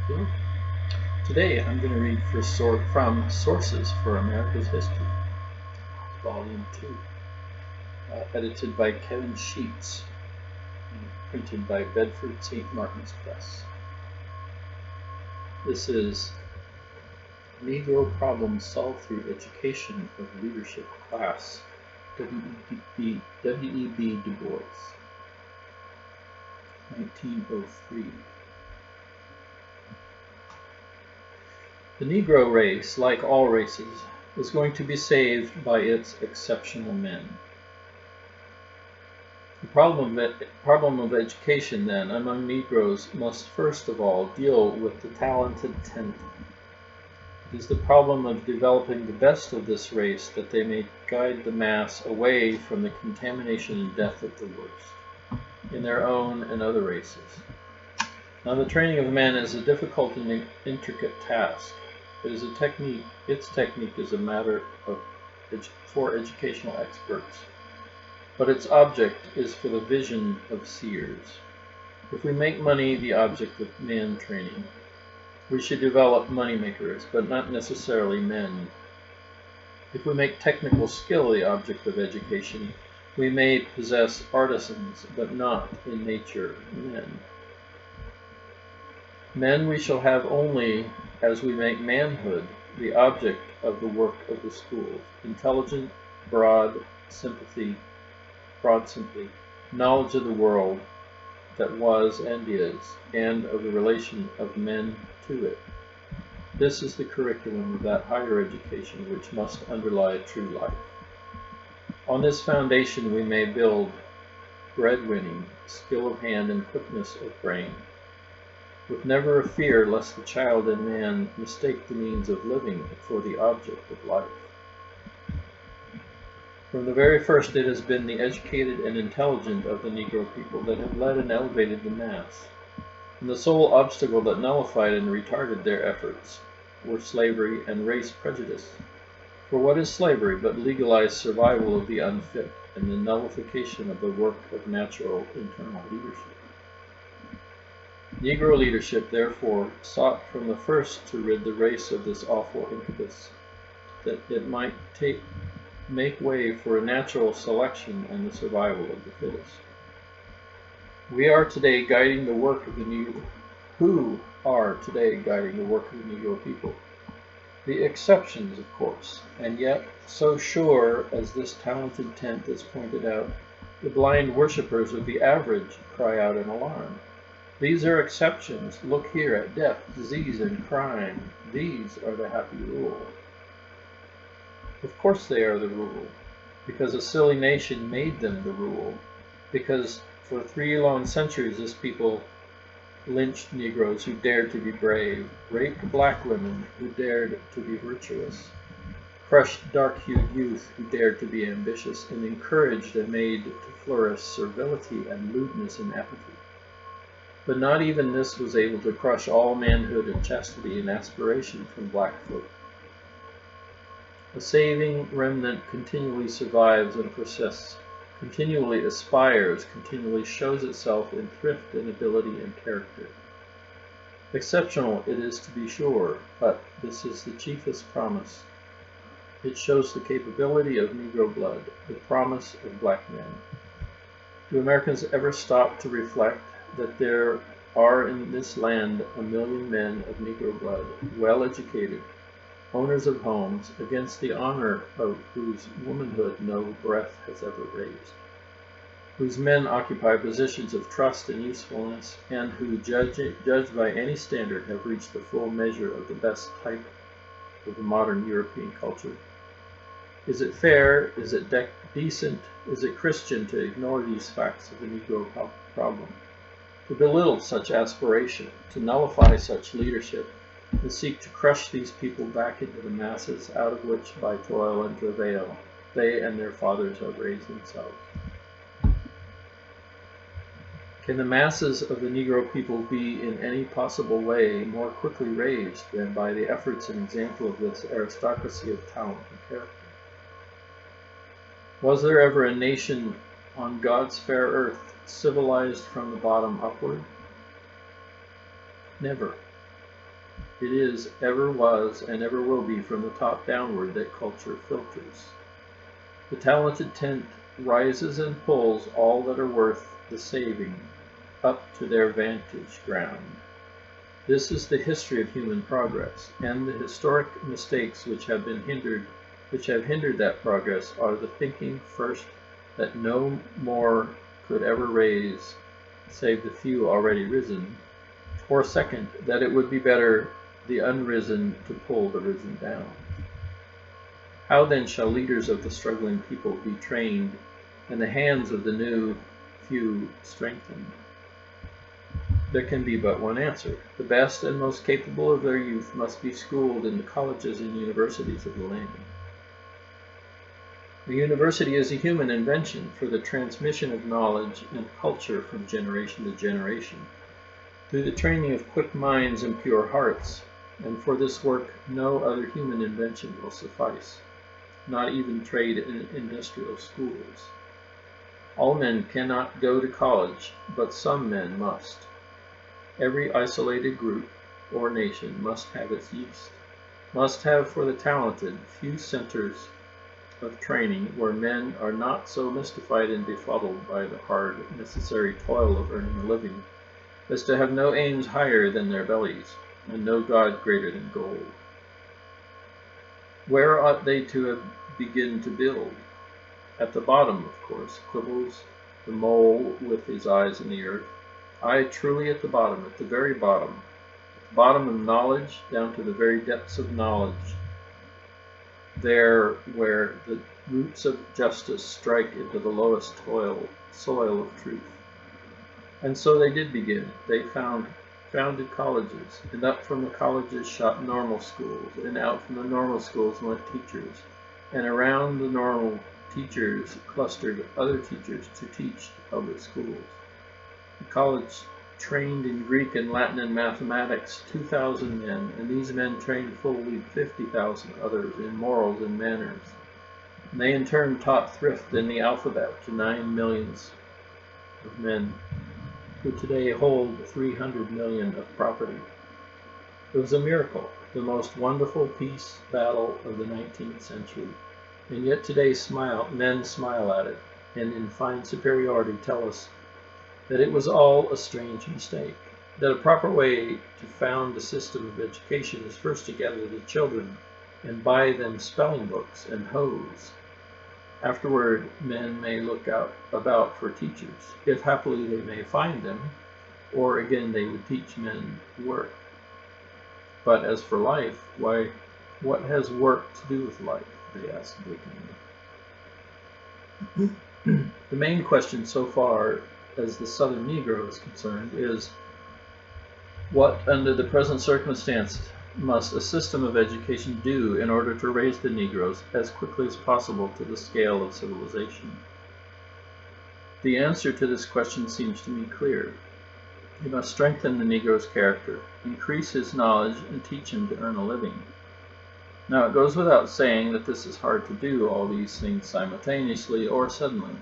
Hello. Today I'm going to read from Sources for America's History, Volume 2, edited by Kevin Sheets, and printed by Bedford St. Martin's Press. This is Negro Problems Solved Through Education of Leadership Class, W.E.B. Du Bois, 1903. The Negro race, like all races, is going to be saved by its exceptional men. The problem of education, then, among Negroes must first of all deal with the talented tenth. It is the problem of developing the best of this race that they may guide the mass away from the contamination and death of the worst, in their own and other races. Now, the training of men is a difficult and intricate task. Its technique is a matter for educational experts, but its object is for the vision of seers. If we make money the object of man training, we should develop money makers, but not necessarily men. If we make technical skill the object of education, we may possess artisans, but not in nature men. Men we shall have only as we make manhood the object of the work of the schools. Intelligent, broad sympathy, knowledge of the world that was and is, and of the relation of men to it. This is the curriculum of that higher education which must underlie true life. On this foundation we may build bread-winning, skill of hand, and quickness of brain, with never a fear lest the child in man mistake the means of living for the object of life. From the very first it has been the educated and intelligent of the Negro people that have led and elevated the mass, and the sole obstacle that nullified and retarded their efforts were slavery and race prejudice. For what is slavery but legalized survival of the unfit and the nullification of the work of natural internal leadership? Negro leadership, therefore, sought from the first to rid the race of this awful incubus, that it might make way for a natural selection and the survival of the fittest. We are today guiding the work of the Negro. Who are today guiding the work of the Negro people? The exceptions, of course, and yet, so sure as this talented tenth is pointed out, the blind worshippers of the average cry out in alarm. These are exceptions. Look here at death, disease, and crime. These are the happy rule. Of course they are the rule, because a silly nation made them the rule, because for 3 long centuries this people lynched Negroes who dared to be brave, raped black women who dared to be virtuous, crushed dark-hued youth who dared to be ambitious, and encouraged and made to flourish servility and lewdness and apathy. But not even this was able to crush all manhood and chastity and aspiration from black folk. A saving remnant continually survives and persists, continually aspires, continually shows itself in thrift and ability and character. Exceptional it is, to be sure, but this is the chiefest promise. It shows the capability of Negro blood, the promise of black men. Do Americans ever stop to reflect that there are in this land 1 million men of Negro blood, well educated, owners of homes, against the honor of whose womanhood no breath has ever raised, whose men occupy positions of trust and usefulness, and who, judged by any standard, have reached the full measure of the best type of the modern European culture? Is it fair, is it decent, is it Christian to ignore these facts of the Negro problem, to belittle such aspiration, to nullify such leadership, and seek to crush these people back into the masses out of which, by toil and travail, they and their fathers have raised themselves? Can the masses of the Negro people be in any possible way more quickly raised than by the efforts and example of this aristocracy of talent and character? Was there ever a nation on God's fair earth civilized from the bottom upward? Never. It is, ever was, and ever will be from the top downward that culture filters. The talented tent rises and pulls all that are worth the saving up to their vantage ground. This is the history of human progress, and the historic mistakes which have hindered that progress are the thinking, first, that no more could ever raise save the few already risen, or second, that it would be better the unrisen to pull the risen down. How then shall leaders of the struggling people be trained, and the hands of the new few strengthened? There can be but one answer. The best and most capable of their youth must be schooled in the colleges and universities of the land. The university is a human invention for the transmission of knowledge and culture from generation to generation, through the training of quick minds and pure hearts, and for this work no other human invention will suffice, not even trade and industrial schools. All men cannot go to college, but some men must. Every isolated group or nation must have its yeast, must have for the talented few centers of training where men are not so mystified and befuddled by the hard, necessary toil of earning a living as to have no aims higher than their bellies, and no God greater than gold. Where ought they to begin to build? At the bottom, of course, quibbles the mole with his eyes in the earth. Aye, truly at the bottom, at the very bottom, at the bottom of knowledge, down to the very depths of knowledge, there where the roots of justice strike into the lowest soil of truth. And so they did begin. They founded colleges, and up from the colleges shot normal schools, and out from the normal schools went teachers, and around the normal teachers clustered other teachers to teach the public schools. The college trained in Greek and Latin and mathematics 2,000 men, and these men trained fully 50,000 others in morals and manners. And they in turn taught thrift and the alphabet to 9 millions of men, who today hold 300 million of property. It was a miracle, the most wonderful peace battle of the 19th century, and yet today men smile at it, and in fine superiority tell us that it was all a strange mistake, that a proper way to found a system of education is first to gather the children and buy them spelling books and hose. Afterward, men may look about for teachers, if happily they may find them, or again they would teach men work. But as for life, why, what has work to do with life? They ask vacantly. The main question so far as the Southern Negro is concerned is, what under the present circumstance must a system of education do in order to raise the Negroes as quickly as possible to the scale of civilization? The answer to this question seems to me clear. You must strengthen the Negro's character, increase his knowledge, and teach him to earn a living. Now it goes without saying that this is hard to do all these things simultaneously or suddenly,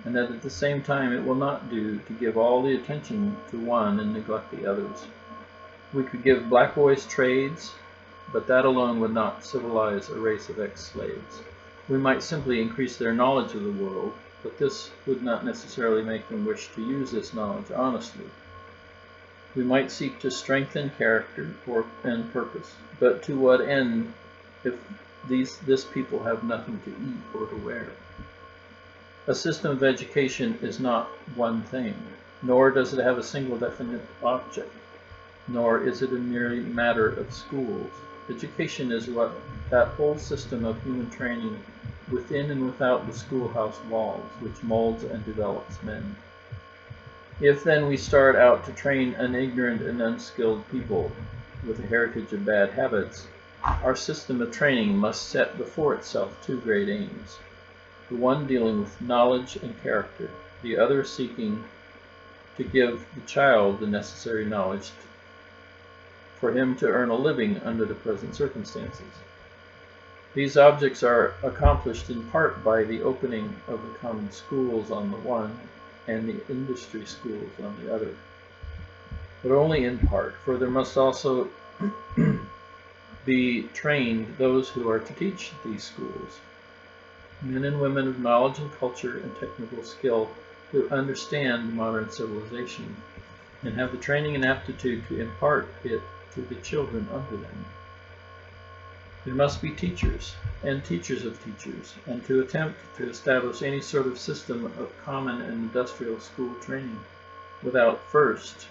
and that at the same time it will not do to give all the attention to one and neglect the others. We could give black boys trades, but that alone would not civilize a race of ex-slaves. We might simply increase their knowledge of the world, but this would not necessarily make them wish to use this knowledge honestly. We might seek to strengthen character and purpose, but to what end if this people have nothing to eat or to wear? A system of education is not one thing, nor does it have a single definite object, nor is it a merely matter of schools. Education is what that whole system of human training within and without the schoolhouse walls, which molds and develops men. If then we start out to train an ignorant and unskilled people with a heritage of bad habits, our system of training must set before itself two great aims, the one dealing with knowledge and character, the other seeking to give the child the necessary knowledge for him to earn a living under the present circumstances. These objects are accomplished in part by the opening of the common schools on the one and the industry schools on the other, but only in part, for there must also be trained those who are to teach these schools, men and women of knowledge and culture and technical skill who understand modern civilization and have the training and aptitude to impart it to the children under them. There must be teachers and teachers of teachers, and to attempt to establish any sort of system of common and industrial school training without first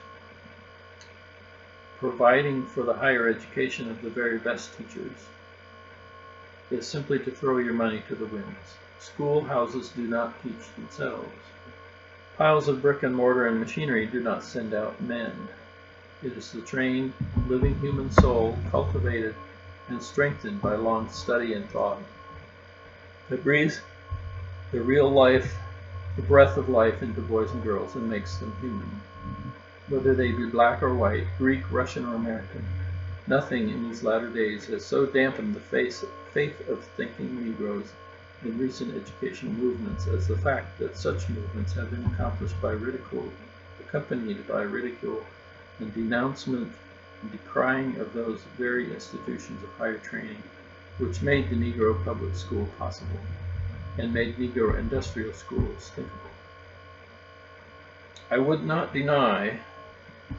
providing for the higher education of the very best teachers is simply to throw your money to the winds. Schoolhouses do not teach themselves. Piles of brick and mortar and machinery do not send out men. It is the trained, living human soul, cultivated and strengthened by long study and thought, that breathes the real life, the breath of life into boys and girls and makes them human. Whether they be black or white, Greek, Russian, or American, nothing in these latter days has so dampened the faith of thinking Negroes in recent educational movements as the fact that such movements have been accomplished by ridicule, accompanied by ridicule and denouncement and decrying of those very institutions of higher training which made the Negro public school possible and made Negro industrial schools thinkable. I would not deny,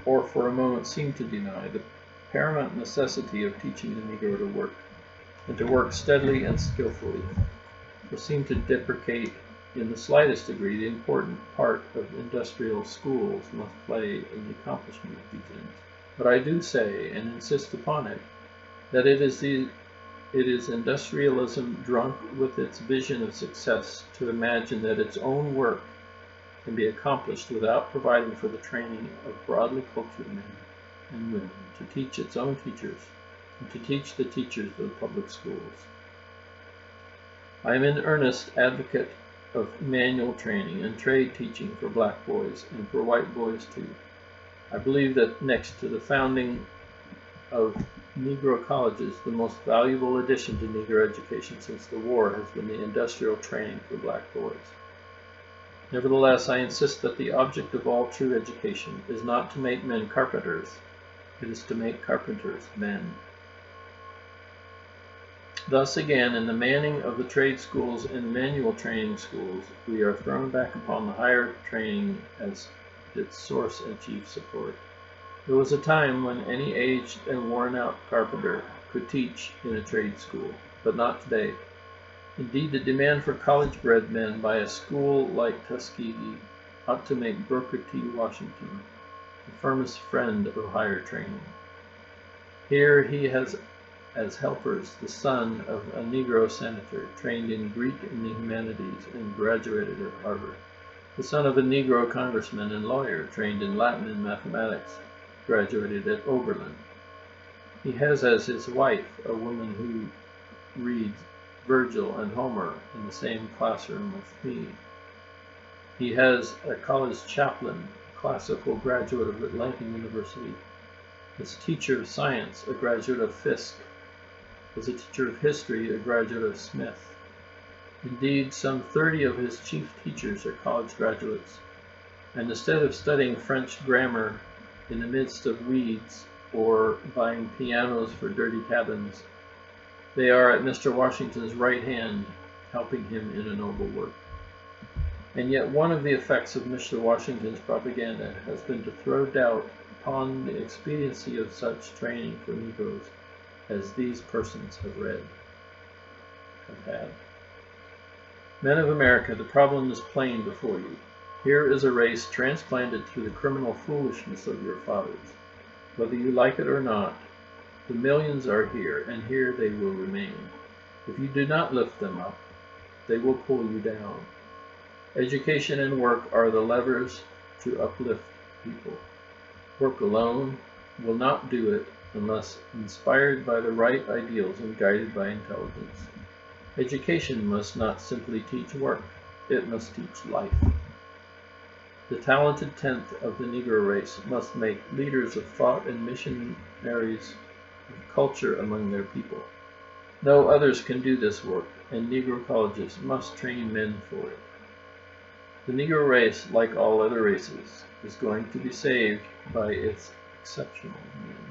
or for a moment seem to deny, the paramount necessity of teaching the Negro to work, and to work steadily and skillfully, or seem to deprecate in the slightest degree the important part of industrial schools must play in the accomplishment of these ends. But I do say, and insist upon it, that it is industrialism drunk with its vision of success to imagine that its own work can be accomplished without providing for the training of broadly cultured men and women to teach its own teachers and to teach the teachers of the public schools. I am in earnest advocate of manual training and trade teaching for black boys and for white boys too. I believe that next to the founding of Negro colleges, the most valuable addition to Negro education since the war has been the industrial training for black boys. Nevertheless, I insist that the object of all true education is not to make men carpenters, it is to make carpenters men. Thus again, in the manning of the trade schools and manual training schools, we are thrown back upon the higher training as its source and chief support. There was a time when any aged and worn-out carpenter could teach in a trade school, but not today. Indeed, the demand for college-bred men by a school like Tuskegee ought to make Booker T. Washington the firmest friend of higher training. Here he has as helpers the son of a Negro senator trained in Greek and the humanities and graduated at Harvard, the son of a Negro congressman and lawyer trained in Latin and mathematics, graduated at Oberlin. He has as his wife a woman who reads Virgil and Homer in the same classroom with me. He has a college chaplain, a classical graduate of Atlanta University, as teacher of science, a graduate of Fisk, as a teacher of history, a graduate of Smith. Indeed, some 30 of his chief teachers are college graduates, and instead of studying French grammar in the midst of weeds or buying pianos for dirty cabins, they are at Mr. Washington's right hand, helping him in a noble work. And yet one of the effects of Mr. Washington's propaganda has been to throw doubt upon the expediency of such training for Negroes as these persons have had. Men of America, the problem is plain before you. Here is a race transplanted through the criminal foolishness of your fathers. Whether you like it or not, the millions are here, and here they will remain. If you do not lift them up, they will pull you down. Education and work are the levers to uplift people. Work alone will not do it unless inspired by the right ideals and guided by intelligence. Education must not simply teach work, it must teach life. The talented tenth of the Negro race must make leaders of thought and missionaries of culture among their people. No others can do this work, and Negro colleges must train men for it. The Negro race, like all other races, is going to be saved by its exceptional men.